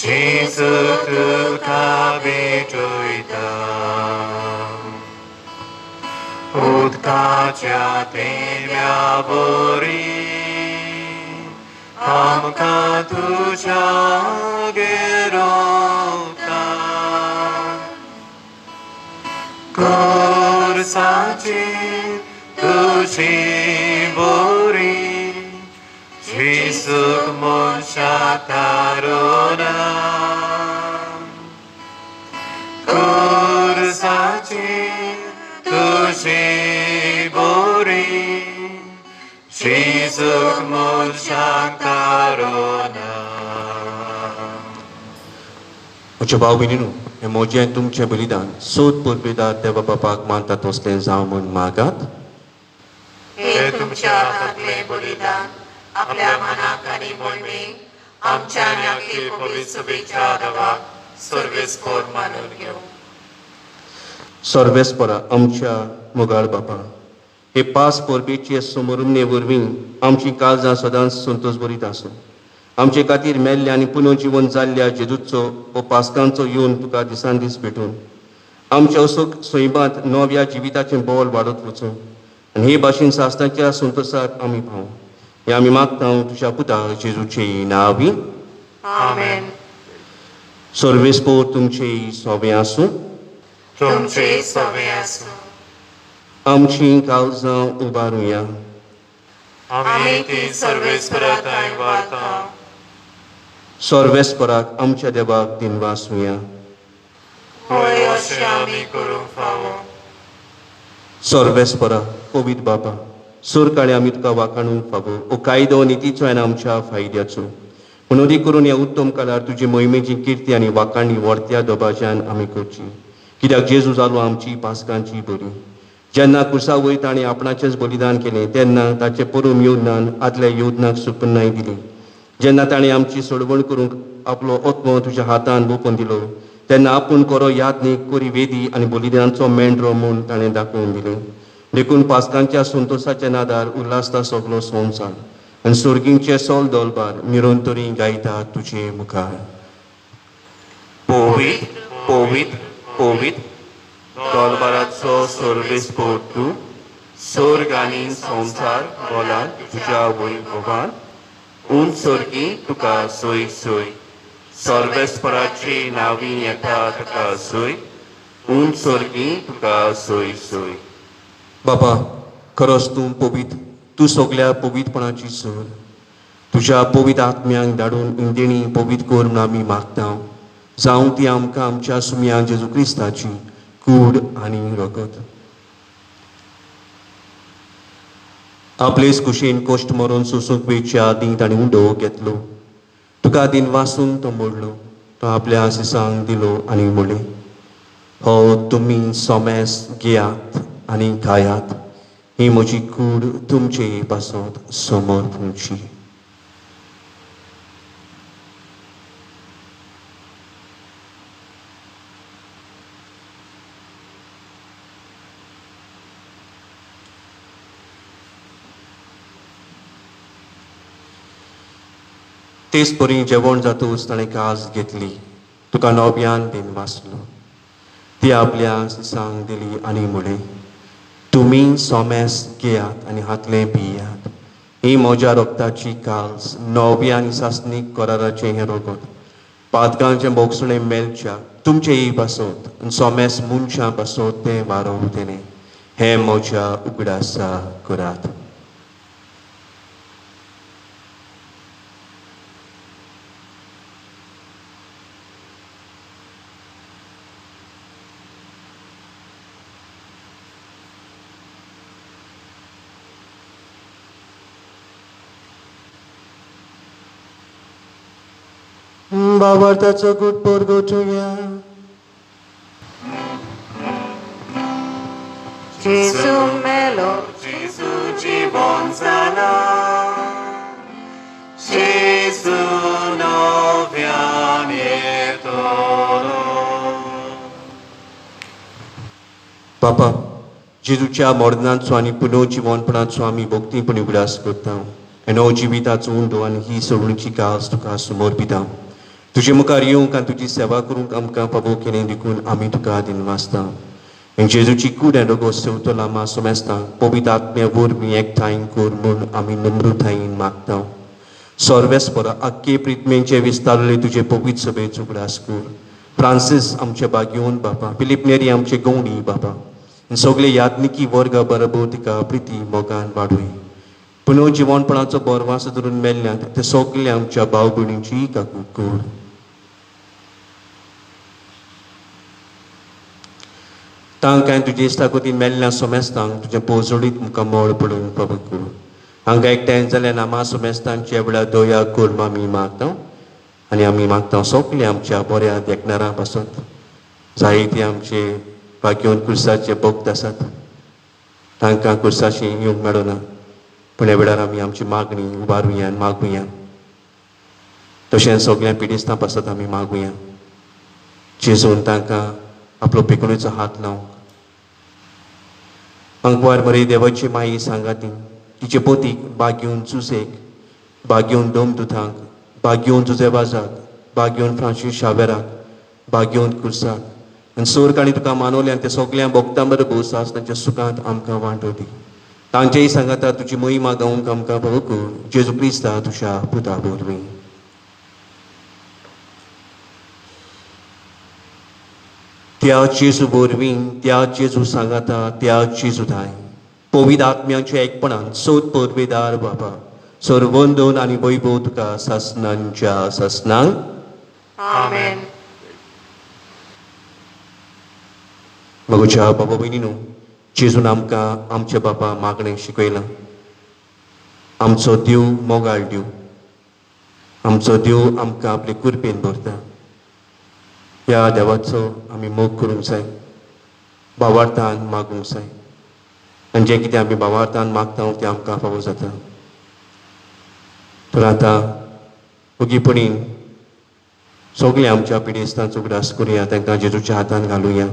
[SPEAKER 6] जेजू तुका भेटोयता उदकाच्या तेम्या बोरी आमकां तुज्या गेरोता कोर्साचेर तुजी बोरी जेजूक मनशां तारोना कोर्साचेर तुजी बोरी जेजूक मनशां तारोना.
[SPEAKER 2] म्हज्या भाव भयणीनो, हें म्हजें तुमचें बलिदान सोद परबेदार देवा बापाक मानता तसलें जावं म्हूण मागात.
[SPEAKER 1] हे तुमच्या हातांतलें बलिदान आपल्या मनाक आनी मोहिमेक आमच्या आनी आपली पवित्र सभेच्या देवाक सर्वेस्पर मानून घेवं.
[SPEAKER 2] सर्वेस्परा आमच्या मोगाळ बापा, हे पास परबेचे समोरुमणे वरवीं आमची काळजां सदांच संतोश भरीत आसूं. आमचे खातीर मेल्ल्या आनी पुनः जिवन जाल्ल्या जेजूचो हो पास्कांचो येवन तुका दिसान दीस भेटून आमच्या असोक सैमांत नव्या जिविताचें बोल वाडत वचूं आनी हे भाशेन सासणाच्या संतोशाक आमी पावूं हें आमी मागता तुज्या पुता जेजूचे नांवी.
[SPEAKER 1] आमेन.
[SPEAKER 2] सर्वेस्पर तुमचे सोबे आसूं.
[SPEAKER 1] तुमचे सोबे आसूं.
[SPEAKER 2] आमची काळजां उबारुया.
[SPEAKER 1] आमी ती सर्वेस्पराताय वार्ता.
[SPEAKER 2] सर्वेस्पराक आमच्या देवाक दिनवासुया.
[SPEAKER 1] होय अशें आमी करूंक फावो.
[SPEAKER 2] सर्वेस्परा पवित्र बाबा, सोरकाळी आमी तुका वाखाणूंक फावो ओ कायदो नितीचो आनी आमच्या फायद्याचो म्हणून दी करून ह्या उत्तम काळार तुजी मोहिमेची किर्ती आनी वाखाणी व्हरत्या दोबाज्यान आमी करची. कित्याक जेजू जालो आमची पास्कांची बरी. जेन्ना कुर्सा वयर ताणें आपणाचेंच बलिदान केलें तेन्ना ताचे परम योजनान आदल्या योजनाक सुपन्नाय दिली. जेन्ना ताणें आमची सोडवण करूंक आपलो आत्मो तुज्या हातान ओपून दिलो तेन्ना आपूण कोरो यादनीक कोरी वेदी आनी बलिदानाचो मेंढरो म्हूण ताणें दाखोवन दिलें. देखून पास्कांच्या संतोशाच्या नादार उल्हासता सगलो संवसार आनी सुर्गींचे सोल दोलबार निरंतरी गायता तुजे मुखार.
[SPEAKER 4] पवित्र पवित्र पवित्र दोलबाराचो सर्वेस्पर तूं स्वर्ग आनी संवसार गोलान तुज्या वैभवान उंच सर्गी तुका सोय सोय. सर्वेस्पराची नांवीं येता ताका सोय उंच सर्गी तुका सोय सोय.
[SPEAKER 2] बाबा, खरोच तूं पवित्र, तूं सगल्या पवित्रपणाची सर. तुज्या पवित्र आत्म्यांक धाडून इंदेणी पवित्र कर म्हूण आमी मागता. जावं ती आमकां आमच्या सुमया जेजू क्रिस्ताची कूड आनी रगत. आपलेच कुशीन कश्ट मरून सोसूंक वेच्या आदीं ताणें उंडो घेतलो. तुका दिन वासून तो मोडलो. तो आपल्या आशिसांक दिलो आनी म्हणलें, हो तुमी सोमेस घेयात आनी खायात. ही म्हजी कूड तुमचे पासत समोर पुंची. तेच परी जेवण जातूच ताणें कास घेतली. तुका नव्यान दिन वाचलो. ती आपल्या सिसांक दिली आनी म्हणलें, तुमी सोमेस घेयात आनी हातलें पियात. ही ही म्हज्या रोगताची काल्स नव्या आनी सासणीक कराराचें हें रोगत पातकांचें मोगसणें मेलच्या तुमचे ही बसोत सोमेस मनशां बसोत तें वारोव तेणें हें म्हज्या उगडासा करात. भावार्थाचो गुड पोर गोठूया.
[SPEAKER 6] Gesù melo, Gesù জীবন sana, Gesù nowian toro.
[SPEAKER 2] बापा जेजूच्या मरणाचो आनी पुनर्जीवनपणाचो आमी भक्तीपणी उगडास करता आनी जिविताचो उंडो आनी ही सोडणीची कास तुका समर्पिता. तुजे मुखार येवंक आनी तुजी सेवा करूंक आमकां फावो केलें देखून आमी तुका दिनवासता. आनी जेजूची कूड आनी रोगो सेवतो लामा सोमेस्तांक पवित्र आत्म्या वरवीं एकठांय कर म्हूण आमी नम्रतायेन मागता. सर्वेस्परा आख्खे प्रित्मेंचे विस्तारले तुजे पवित्र सभेचो उगडास कर. फ्रांसीस आमचे बागयोन बापा, फिलीप नेरी आमचे गवणी बापा, सगळे याज्ञिकी वर्ग बरोबर तिका प्रिती मोगान वाडूय. पुनर्जीवनपणाचो बोरवास धरून मेल्ल्यांत ते सगळे आमच्या भाव भयणींची काकूट कर. तांकां तुजे इश्टाकोतीन मेल्ल्या सोमेस्तांक तुजे पोजडीत मुखार मोळ पडून फावो कर. हांगा एकठांय जाल्या नामा सोमेस्तांचे वेळा दोया कर आमी मागता आनी आमी मागता सगळे आमच्या बऱ्या देखणारां पासत जायते आमचे बागयोन कुर्साचे भक्त आसात तांकां कुर्साशी येवंक मेळना पूण ह्या वेळार आमी आमची मागणी उबारुया आनी मागुया. तशेंच सगळ्या पिडिस्तां पासत आमी मागुया. जेजून तांकां आपलो पिकणीचो हात लावंक. अंकवार मरी देवाची माई सांगाती तिचे पोतीक बागयोन चुसेक, बागयोन दोमदुतांक, बागयोन जुजेबाजाक, बागयोन फ्रांसीस शावेराक, बागयोन कुर्साक आनी सोर काणी तुका मानवले आनी ते सगळ्या भक्तां बरोबर सासणाच्या सुखांत आमकां वांटो दी. तांचेय सांगाता तुजी महिमा गावंक आमकां फावो कर. जेजू क्रिस्ता तुज्या पुता वरवीं. त्या जेजू वरवीं, त्या जेजू सांगाता, त्या जेजू दाय पवित्र आत्म्याच्या एकपणान सोद परवेदार बाबा सर्वंदन आनी वैभव तुका सासणांच्या सासणांक.
[SPEAKER 6] Amen.
[SPEAKER 2] म्हज्या बाबा भयणीनो, जेजून आमकां आमचे बाबा मागणें शिकयलां. आमचो देव मोगाळ देव. आमचो देव आमकां आपले कृपेन भरता. ह्या देवाचो आमी मोग करूंक जाय, भावार्थान मागूंक जाय आनी जें कितें आमी भावार्थान मागता तें आमकां फावो जाता. तर आतां ओगीपणीन सगळे आमच्या पिडेस्तांचो उगडास करुया, तांकां जेजूच्या हातान घालुया.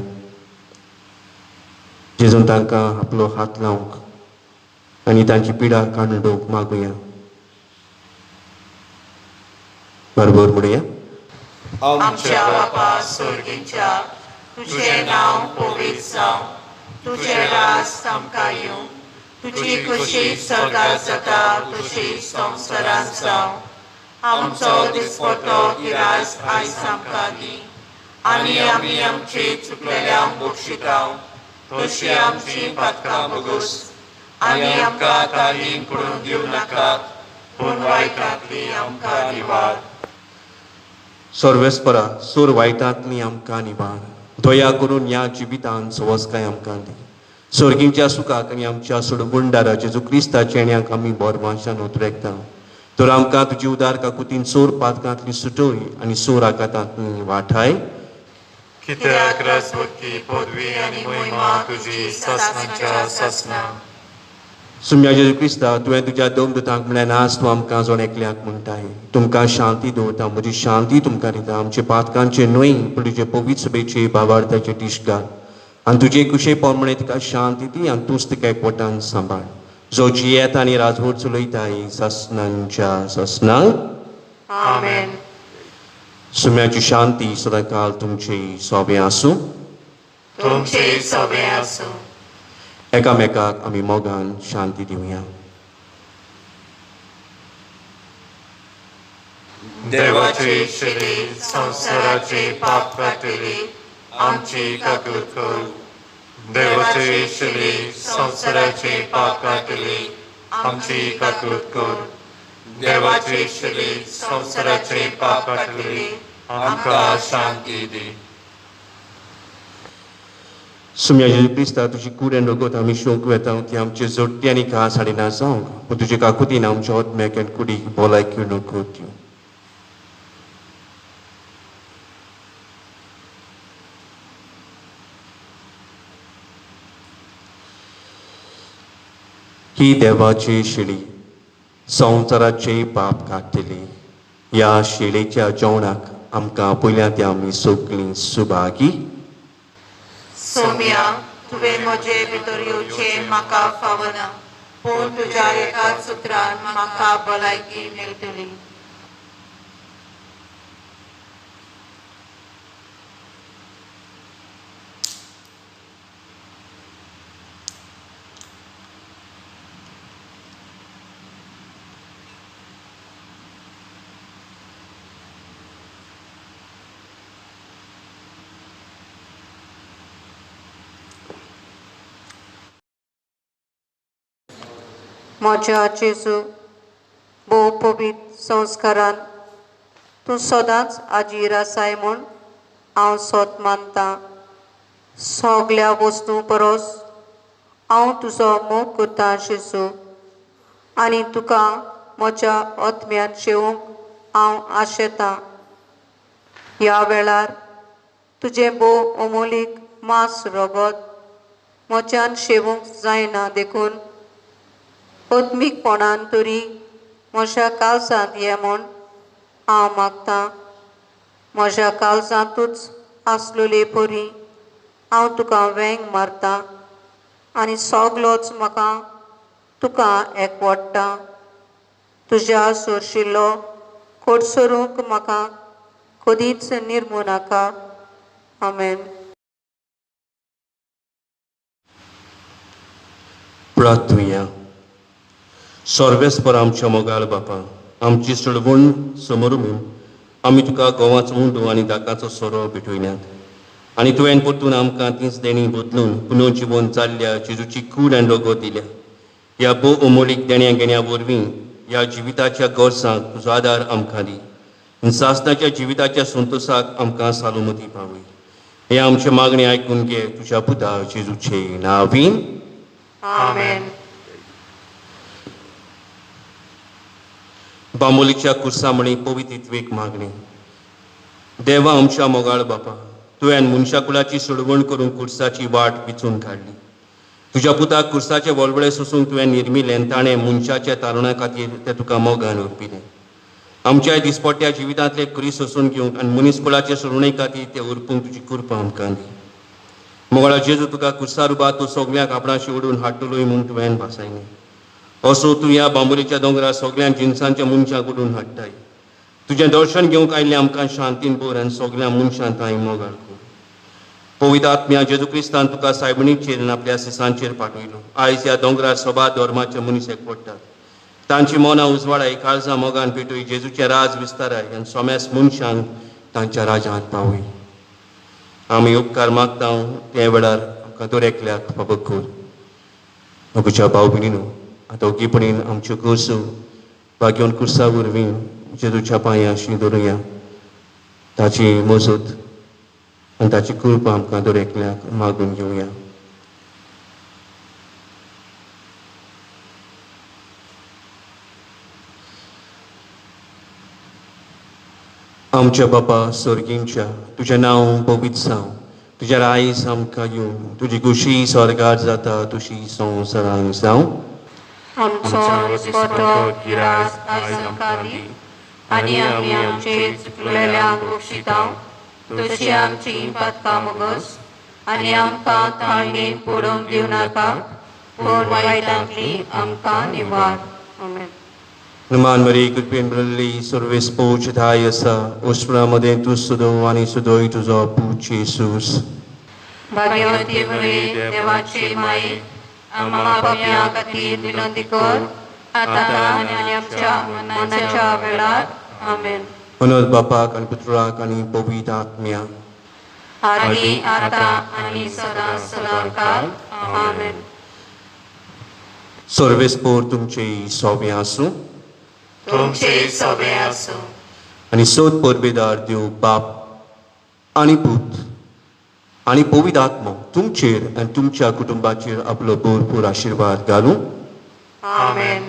[SPEAKER 2] जेजून तांकां आपलो हात लावंक आनी तांची पिडा काडूंक मागुया. बरोबर म्हणुया.
[SPEAKER 6] आमच्या बापा स्वर्गीच्या, तुझें नांव पवित्र जावं, तुजें राज आमकां येवं, तुजी खुशी स्वर्गांत जाता तशी संवसारांत जावं. आमचो दिसपट्टो गिरायस आयज आमकां दी आनी आमी आमची चुकलेल्यांक बक्षितांव तशी आमची पातकां बगूस आनी आमकां तारीक पडून दिवं नाकात पूण वायटांतली आमकां निवार.
[SPEAKER 2] सर्वेस्परा सोर वायटांतली आमकां निवार. दया करून ह्या जिवितांत सवस्काय आमकां दी. सर्गींच्या सुखाक आनी आमच्या सोडवणदारा जेजू क्रिस्ताच्या येण्याक आमी बोरमाशान उतरेकता. तर आमकां तुजी उदार काकुतीन सोर पातकांतली सुटोय आनी सोर आकातांतली वाठाय.
[SPEAKER 1] कित्याक राजवटी पदवी आनी महिमा तुजी सासणांच्या सासणां.
[SPEAKER 2] सुम्या जेजू क्रिस्ता तुवें तुज्या दोमदुतांक म्हळ्यार आज तूं आमकां जोड एकल्याक म्हणटाय. तुमकां शांती दवरता, म्हजी शांती तुमकां दिता. आमचे पातकांचे न्हय पूण तुजे पवित्र सभेचे भावार्थाचे दिश्ट घाल आनी तुजे कुशे पोरमणे तिका शांती दी आनी तूंच तिका एकवटान सांबाळ. जो जियेत आनी राजवट चलयताय सासणांच्या सासणांक.
[SPEAKER 6] आमेन.
[SPEAKER 2] सुम्याची शांती सदांकाल तुमचे सोबे आसूं.
[SPEAKER 6] तुमचे सोबे आसूं.
[SPEAKER 2] एकामेकाक आमी मोगान शांती दिवया.
[SPEAKER 1] देवाचे शिले संसाराचे पाप काटले आमची काकूट कर. देवाचे शिले संसाराचे पाप काटले आमची काकूट कर. देवाचे शिले संसाराचे पाप काटले आमकां शांती दी.
[SPEAKER 2] सुम्या जेजू क्रिस्ता तुझी कुरेन रगत आमी शोक वेता ती आमचे जोडटी आनी घास हाडिना जावंक पूण तुजे काकुतीन आमच्या आत्म्याक आनी कुडीक भलायकी नको दिवं. ही देवाची शिडी संवसाराचे पाप काडटली. ह्या शिडेच्या जेवणाक आमकां पयल्या ते आमी सगळीं सुभागी.
[SPEAKER 6] सोम्या तुवें म्हजे भितर येवचें म्हाका फावना पूण तुज्या एकाच उतरान म्हाका भलायकी मेळटली. म्हज्या जेजू भोव पवित्र संस्कारान तूं सदांच आजीर आसाय म्हूण हांव सोत मानतां. सगळ्या वस्तू परस हांव तुजो मोग करतां जेजू आनी तुका म्हज्या आत्म्यांत शेवूंक हांव आशेतां. ह्या वेळार तुजें भोव अमोलीक मांस रगत म्हज्यान शेवूंक जायना देखून आत्मीकपणान तरी म्हज्या काळजांत ये म्हूण हांव मागतां. म्हज्या काळजांतूच आसलेले परी हांव तुका वेंग मारतां आनी सगलोच म्हाका तुका एकवडटा. तुज्या सोरशिल्लो खोडसरूंक म्हाका कधीच निर्मू नाका. आमेन.
[SPEAKER 2] प्रार्थुया. सर्वेस्पर आमच्या मोगाळ बापा आमची सडवण समोर म्हूण आमी तुका गोवाचो मुंडू आनी दाकाचो सोरो भेटयल्यात आनी तुवें परतून आमकां तीच देणी बदलून पुनर्जीवन जाल्ल्या जेजूची कूड आनी रगत दिल्या. ह्या भोव अमोलीक देण्या घेण्या वरवीं ह्या जिविताच्या गोरसांक तुजो आदार आमकां दी. सासणाच्या जिविताच्या संतोशाक आमकां सालुमती पावय. हे आमचे मागणी आयकून घे तुज्या पुता जेजूचे नांवीन.
[SPEAKER 6] आमेन.
[SPEAKER 2] बांबोलीच्या कुर्सामणी पवित्रीत्वेक मागणी. देवा आमच्या मोगाळ बापा तुवें मनशाकुलाची सोडवण करून कुर्साची वाट विचून काडली. तुज्या पुताक कुर्साचे वळवळे सोसूंक तुवें निर्मिलें ताणें मनशाच्या तारुण्या खातीर तें तुका मोगान उरपिलें. आमच्या दिसपट्ट्या जिवितांतले कुरी सोसून घेवंक आनी मनीसकुलाचे सोडवणे खातीर तें उरपूंक तुजी कृपा आमकां दी. मोगाळा जेजू तुका कुर्सार उबा तूं सगळ्यांक आपणाशी ओडून हाडटलोय म्हूण तुवें भासायलें. असो तूं ह्या बांबोलीच्या दोंगरार सगळ्या जिन्सांच्या मनशाक ओडून हाडटाय. तुजें दर्शन घेवंक आयिल्लें आमकां शांतीन भर आनी सगळ्या मनशांक थंय मोगाळ कर. पवित्र आत्म्या जेजू क्रिस्तान तुका सायबणीचेर आनी आपल्या सिसांचेर पाठयलो. आयज ह्या दोंगरार सभा धर्माचे मनीस एकवडटात. तांची मनां उजवाडाय काळजां मोगान पेटय. जेजूचें राज विस्ताराय आनी सोम्यास मनशांक तांच्या राजांत पावय. आमी उपकार मागता त्या वेळार आमकां दरेकल्याक बाबा कर. म्हज्या भाव भयणीनो आतां ओगीपणीन आमच्यो गरजो भाग्योन कुर्सा वरवीं जेजूच्या पांयाशी दवरुया. ताची मजत आनी ताची कृपा आमकां दरेकल्याक मागून घेवया. आमच्या बापा स्वर्गींच्या तुजें नांव पवित्र जावं. तुज्या रायस आमकां येवं. तुजी खुशी स्वर्गार जाता तशी संवसारांत जावं.
[SPEAKER 6] आमचो दिसपट्टो गिरास आयज आमकां दी आनी आमी आमचे चुकलेल्यांक बक्षितांव तशी आमची पातकां मोगस आनी आमकां ताळणेन पडोवंक दिवं नाका पूण वायटांतली आमकां निवार. आमेन.
[SPEAKER 2] Naman Maria कृपेन भरलेली सर्वेस पोच धाय असा ओस्परामध्ये तू सुदो आणि सुदोय तुझा पूच येसूस.
[SPEAKER 6] भाग्यवती मरिये देवाचे माये आम्हा पाप्यां खातीर विनंती कर आता आनी आमच्या मरणाच्या वेळार. Amen.
[SPEAKER 2] Menurut Bapa kani Putra kani Pawithatmya.
[SPEAKER 6] Adi, आता आणि सदा सदाकाळ. Amen.
[SPEAKER 2] सर्वेस्पोर तुमचे सौम्य आसूं
[SPEAKER 1] तुमचे सवे असो
[SPEAKER 2] आणि सोद परबेदार देव बाप आणि पूत आणि पवित्रात्मा तुमचेर आणि तुमच्या कुटुंबाचेर आपलो भरपूर आशीर्वाद घालूं.
[SPEAKER 1] आमेन.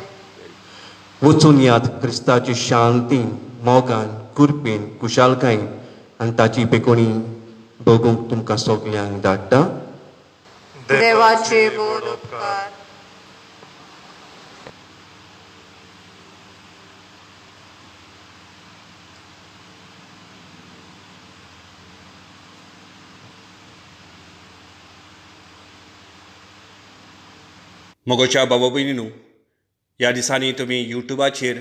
[SPEAKER 2] वचून यात क्रिस्ताची शांतीन मोगान कुरपेन कुशालकायेन आनी ताची बेकोणी बगूंक तुमकां सगल्यांक धाडटा.
[SPEAKER 1] देवाचे बोध उपकार.
[SPEAKER 7] मोगोच्या बाबा भयणीनू, ह्या दिसांनी तुमी युट्यूबाचेर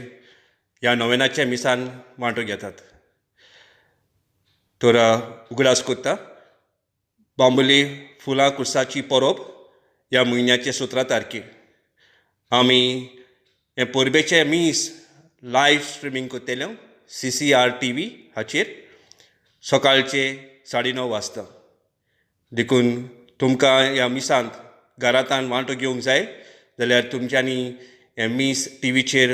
[SPEAKER 7] ह्या नोवेनाच्या मिसान वांटो घेतात. तर उगडास कोत्ता बांबोली फुलां कुर्साची परब ह्या म्हयन्याचे 17 तारखेर आमी हे परबेचे मीस लायव्ह स्ट्रिमींग कोत्तेले CCR TV हाचेर सकाळचे 9:30 वाजता. देखून तुमकां ह्या मिसांत घरांतान वांटो घेवंक जाय जाल्यार तुमच्यांनी हे मीस टीव्हीचेर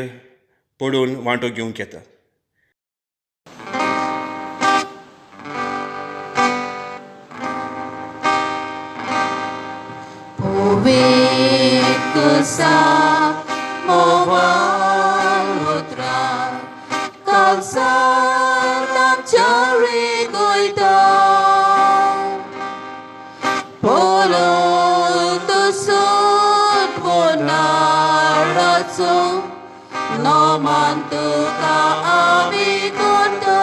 [SPEAKER 7] पडून वांटो घेवंक येता.
[SPEAKER 3] No mantu ka abi kunta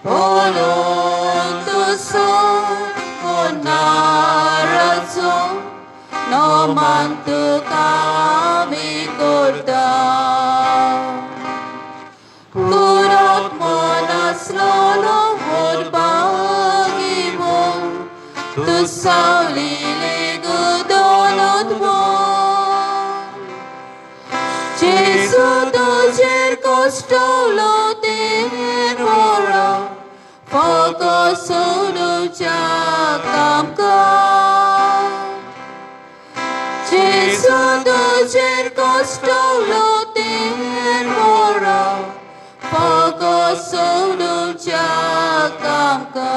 [SPEAKER 3] Polong tuso konaratso No mantu ka abi kunta Kurot mo naslolo Hurbagi mo Tusaw liligo donut mo Jesu tujer kostolo terora Fokus ulu cakam ka Jesu tujer kostolo terora Fokus ulu cakam ka